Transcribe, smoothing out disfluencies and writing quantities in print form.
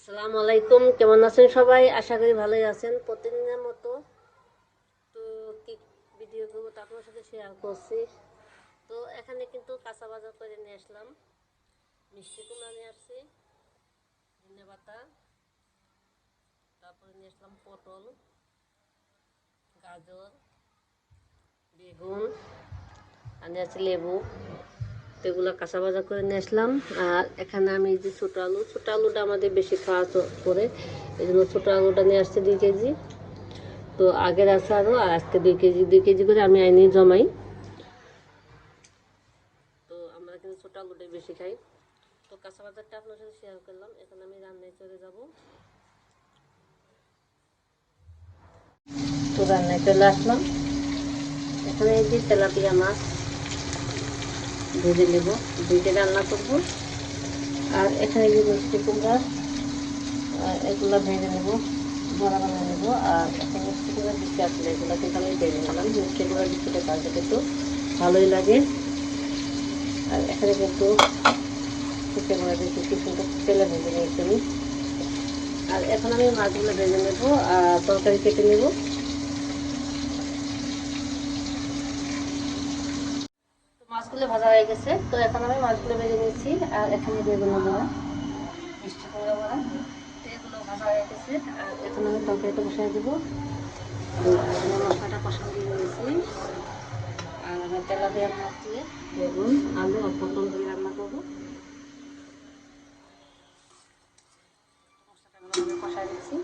আসসালামু আলাইকুম, কেমন আছেন সবাই? আশা করি ভালোই আছেন। প্রতিদিনের মতো তো কি ভিডিও করবো তা আপনার সাথে শেয়ার করছি। তো এখানে কিন্তু কাঁচা বাজার করে নিয়ে আসলাম, মিষ্টি কুমড়া নিয়ে আসছি, ধনে পাতা, তারপরে নিয়ে আসলাম পটল, গাজর, বেগুন, আর নিয়ে আসছি লেবু। তো এগুলো কাঁচা বাজার করে নিয়ে আসলাম। আর এখানে আমি যে ছোটো আলুটা আমাদের বেশি খাওয়া করে, এই জন্য ছোটো আলুটা নিয়ে আসছে 2 কেজি। তো আগের আছে আরও, আর আজকে 2 কেজি করে আমি আইনি জমাই। তো আমরা কিন্তু ছোটো আলুটাই বেশি খাই। তো কাঁচা বাজারটা আপনার সাথে শেয়ার করলাম। এখন আমি রান্নায় চলে যাব। তো রান্নায় চলে আসলাম। এখানে এই যে তেলাপিয়া মাছ ভেজে নেব, ভেজে রান্না করব। আর এখানে যে মিষ্টি কুমড়া, এগুলো ভেজে নেব, বড়া বানিয়ে নেব। আর এখন মিষ্টি কুমড়া দিচ্ছি আসলে, এগুলো কিন্তু আমি ভেজে নিলাম। মিষ্টি কুমড়া দিচ্ছিটা কাজটা কিন্তু ভালোই লাগে। আর এখানে কিন্তু শুকনো কুমড়া দিচ্ছি, কি সুন্দর তেলে ভেজে নিয়েছি আমি। আর এখন আমি মাছগুলো ভেজে নেব আর তরকারি কেটে নেব। তো মাছগুলো ভাজা হয়ে গেছে, তো এখন আমি মাছগুলো ভেজে নিয়েছি। আর এখানে বেগুন বড়া, মিষ্টি কুমড়া বড়া, তো এগুলো ভাজা হয়ে গেছে। আর এখন আমি তরকারিটা বসাই দেবো। মশলাটা কষানো দিয়ে নিয়েছি। আর আমি তেলা দিয়ে মাছ দিয়ে বেগুন, আলু আর পটল দিয়ে রান্না করবো। মশলাটা ভালোভাবে কষাই দিচ্ছি।